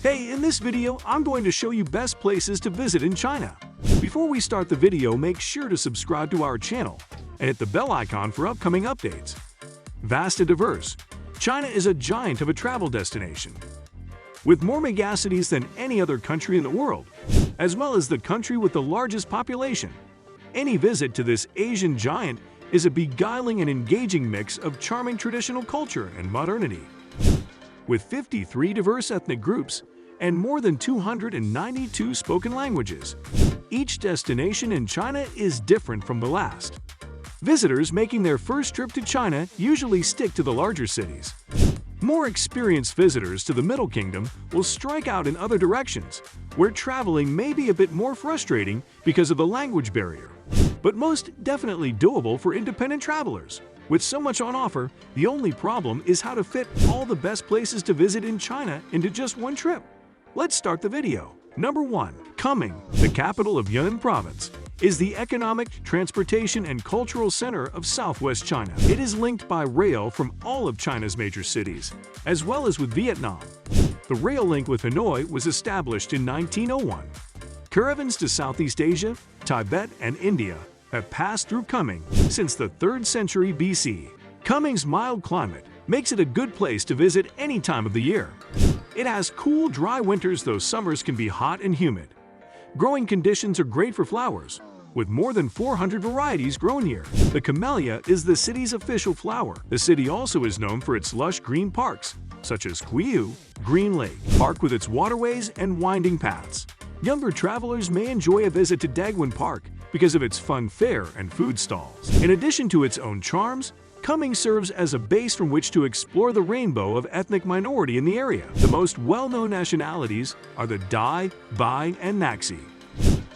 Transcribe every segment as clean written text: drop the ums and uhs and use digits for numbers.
Hey, in this video, I'm going to show you best places to visit in China. Before we start the video, make sure to subscribe to our channel and hit the bell icon for upcoming updates. Vast and diverse, China is a giant of a travel destination. With more megacities than any other country in the world, as well as the country with the largest population, any visit to this Asian giant is a beguiling and engaging mix of charming traditional culture and modernity. With 53 diverse ethnic groups and more than 292 spoken languages, each destination in China is different from the last. Visitors making their first trip to China usually stick to the larger cities. More experienced visitors to the Middle Kingdom will strike out in other directions, where traveling may be a bit more frustrating because of the language barrier, but most definitely doable for independent travelers. With so much on offer, the only problem is how to fit all the best places to visit in China into just one trip. Let's start the video. Number 1. Kunming, the capital of Yunnan Province, is the economic, transportation, and cultural center of southwest China. It is linked by rail from all of China's major cities, as well as with Vietnam. The rail link with Hanoi was established in 1901. Caravans to Southeast Asia, Tibet, and India have passed through Kunming since the 3rd century BC. Kunming's mild climate makes it a good place to visit any time of the year. It has cool, dry winters, though summers can be hot and humid. Growing conditions are great for flowers, with more than 400 varieties grown here. The camellia is the city's official flower. The city also is known for its lush green parks, such as Qiyu Green Lake Park with its waterways and winding paths. Younger travelers may enjoy a visit to Dagwon Park because of its fun fair and food stalls. In addition to its own charms, Kunming serves as a base from which to explore the rainbow of ethnic minority in the area. The most well-known nationalities are the Dai, Bai, and Naxi.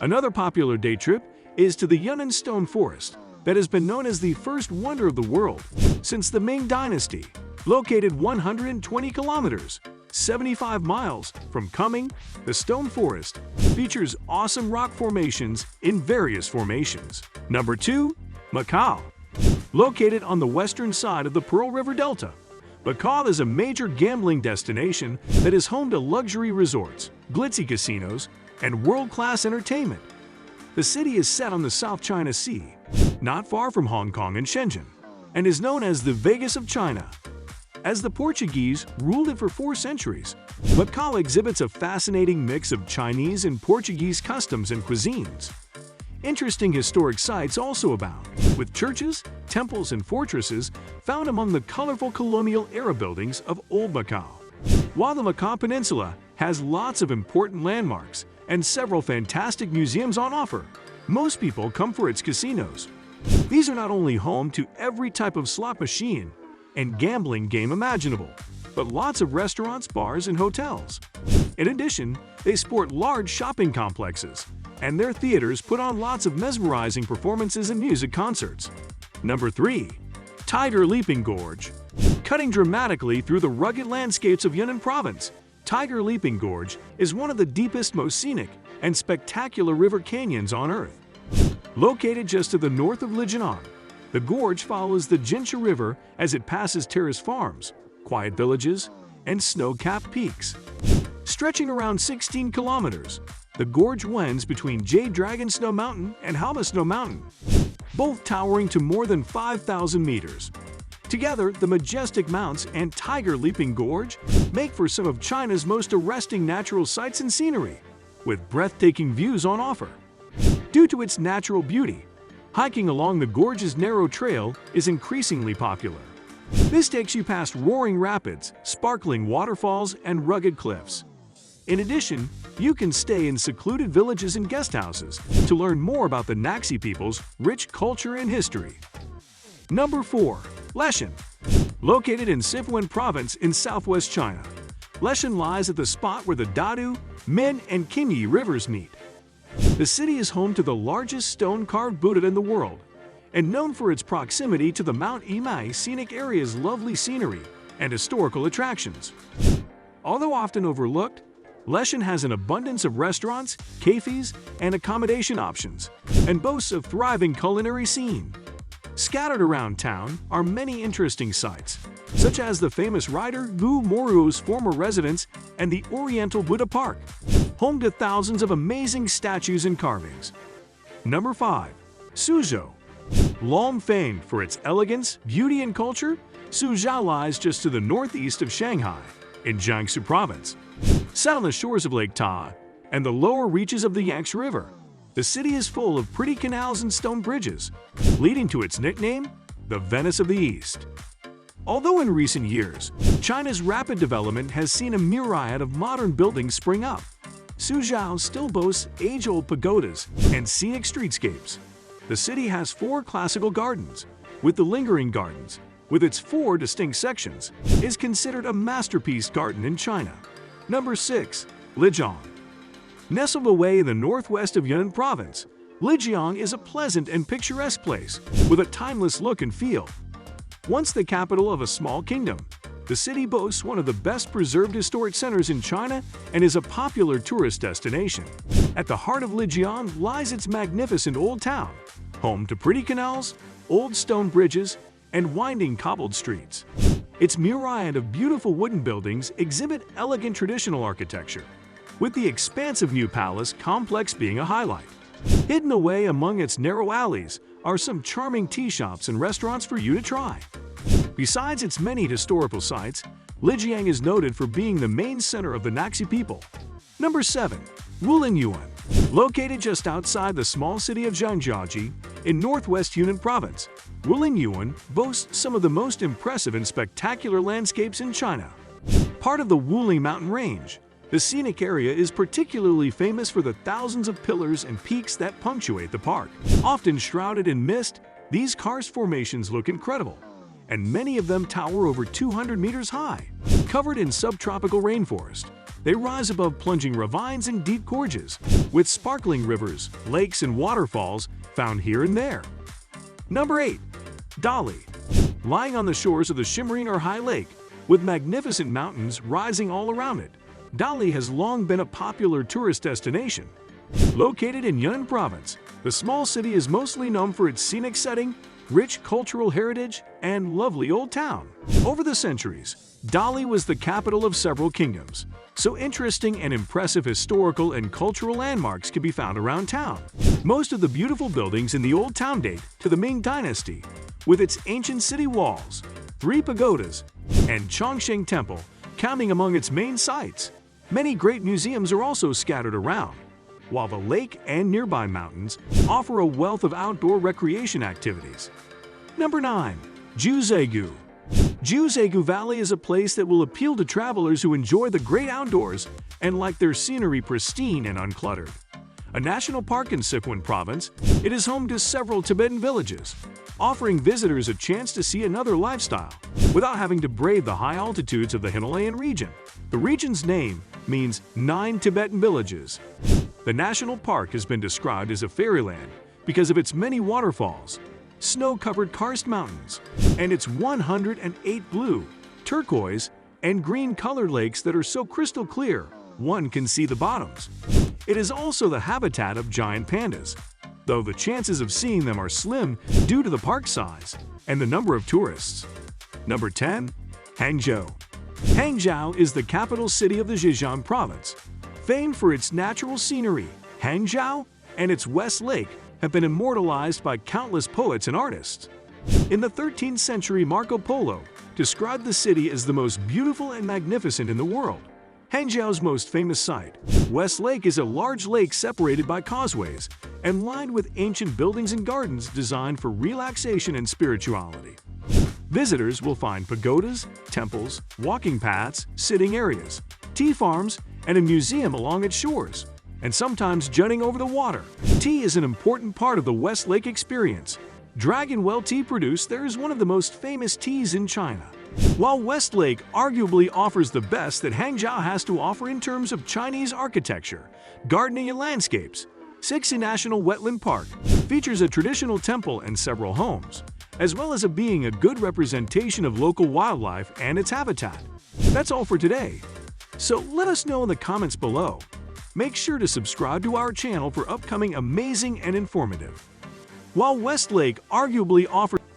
Another popular day trip is to the Yunnan Stone Forest that has been known as the first wonder of the world since the Ming Dynasty. Located 120 kilometers, 75 miles from Kunming, the Stone Forest features awesome rock formations in various formations. Number 2. Macau. Located on the western side of the Pearl River Delta, Macau is a major gambling destination that is home to luxury resorts, glitzy casinos, and world-class entertainment. The city is set on the South China Sea, not far from Hong Kong and Shenzhen, and is known as the Vegas of China. As the Portuguese ruled it for 4 centuries, Macau exhibits a fascinating mix of Chinese and Portuguese customs and cuisines. Interesting historic sites also abound, with churches, temples, and fortresses found among the colorful colonial era buildings of Old Macau. While the Macau Peninsula has lots of important landmarks and several fantastic museums on offer, most people come for its casinos. These are not only home to every type of slot machine and gambling game imaginable, but lots of restaurants, bars, and hotels. In addition, they sport large shopping complexes, and their theaters put on lots of mesmerizing performances and music concerts. Number 3. Tiger Leaping Gorge. Cutting dramatically through the rugged landscapes of Yunnan Province, Tiger Leaping Gorge is one of the deepest, most scenic, and spectacular river canyons on Earth. Located just to the north of Lijiang, the gorge follows the Jinsha River as it passes terrace farms, quiet villages, and snow-capped peaks. Stretching around 16 kilometers, the gorge winds between Jade Dragon Snow Mountain and Halma Snow Mountain, both towering to more than 5,000 meters. Together, the majestic mounts and Tiger Leaping Gorge make for some of China's most arresting natural sights and scenery, with breathtaking views on offer. Due to its natural beauty, hiking along the gorge's narrow trail is increasingly popular. This takes you past roaring rapids, sparkling waterfalls, and rugged cliffs. In addition, you can stay in secluded villages and guest houses to learn more about the Naxi people's rich culture and history. Number 4. Leshan. Located in Sichuan Province in southwest China, Leshan lies at the spot where the Dadu, Min, and Qingyi rivers meet. The city is home to the largest stone-carved Buddha in the world, and known for its proximity to the Mount Imai scenic area's lovely scenery and historical attractions. Although often overlooked, Leshan has an abundance of restaurants, cafes, and accommodation options, and boasts a thriving culinary scene. Scattered around town are many interesting sites, such as the famous writer Lu Moruo's former residence and the Oriental Buddha Park, home to thousands of amazing statues and carvings. Number 5. Suzhou. Long famed for its elegance, beauty, and culture, Suzhou lies just to the northeast of Shanghai, in Jiangsu Province. Set on the shores of Lake Ta and the lower reaches of the Yangtze River, the city is full of pretty canals and stone bridges, leading to its nickname, the Venice of the East. Although in recent years, China's rapid development has seen a myriad of modern buildings spring up, Suzhou still boasts age-old pagodas and scenic streetscapes. The city has 4 classical gardens, with the Lingering Gardens, with its 4 distinct sections, is considered a masterpiece garden in China. Number 6. Lijiang. Nestled away in the northwest of Yunnan Province, Lijiang is a pleasant and picturesque place with a timeless look and feel. Once the capital of a small kingdom, the city boasts one of the best preserved historic centers in China and is a popular tourist destination. At the heart of Lijiang lies its magnificent old town, home to pretty canals, old stone bridges, and winding cobbled streets. Its myriad of beautiful wooden buildings exhibit elegant traditional architecture, with the expansive new palace complex being a highlight. Hidden away among its narrow alleys are some charming tea shops and restaurants for you to try. Besides its many historical sites, Lijiang is noted for being the main center of the Naxi people. Number 7. Wulingyuan. Located just outside the small city of Jiuzhaigou in northwest Yunnan Province, Wulingyuan boasts some of the most impressive and spectacular landscapes in China. Part of the Wuling mountain range, the scenic area is particularly famous for the thousands of pillars and peaks that punctuate the park. Often shrouded in mist, these karst formations look incredible, and many of them tower over 200 meters high. Covered in subtropical rainforest, they rise above plunging ravines and deep gorges, with sparkling rivers, lakes, and waterfalls found here and there. Number 8. Dali. Lying on the shores of the shimmering Erhai Lake, with magnificent mountains rising all around it, Dali has long been a popular tourist destination. Located in Yunnan Province, the small city is mostly known for its scenic setting, rich cultural heritage, and lovely old town. Over the centuries, Dali was the capital of several kingdoms, so interesting and impressive historical and cultural landmarks can be found around town. Most of the beautiful buildings in the old town date to the Ming Dynasty, with its ancient city walls, 3 pagodas, and Chongsheng Temple counting among its main sites. Many great museums are also scattered around, while the lake and nearby mountains offer a wealth of outdoor recreation activities. Number 9. Jiuzhaigou. Jiuzhaigou Valley is a place that will appeal to travelers who enjoy the great outdoors and like their scenery pristine and uncluttered. A national park in Sichuan Province, it is home to several Tibetan villages, offering visitors a chance to see another lifestyle without having to brave the high altitudes of the Himalayan region. The region's name means 9 Tibetan villages. The national park has been described as a fairyland because of its many waterfalls, snow-covered karst mountains, and its 108 blue, turquoise, and green-colored lakes that are so crystal clear one can see the bottoms. It is also the habitat of giant pandas, though the chances of seeing them are slim due to the park size and the number of tourists. Number 10. Hangzhou. Hangzhou is the capital city of the Zhejiang Province. Famed for its natural scenery, Hangzhou and its West Lake have been immortalized by countless poets and artists. In the 13th century, Marco Polo described the city as the most beautiful and magnificent in the world. Hangzhou's most famous site, West Lake, is a large lake separated by causeways and lined with ancient buildings and gardens designed for relaxation and spirituality. Visitors will find pagodas, temples, walking paths, sitting areas, tea farms, and a museum along its shores, and sometimes jutting over the water. Tea is an important part of the West Lake experience. Dragon Well tea produced there is one of the most famous teas in China. While West Lake arguably offers the best that Hangzhou has to offer in terms of Chinese architecture, gardening, and landscapes, Sixi National Wetland Park features a traditional temple and several homes, as well as being a good representation of local wildlife and its habitat. That's all for today. So let us know in the comments below. Make sure to subscribe to our channel for upcoming amazing and informative While Westlake arguably offers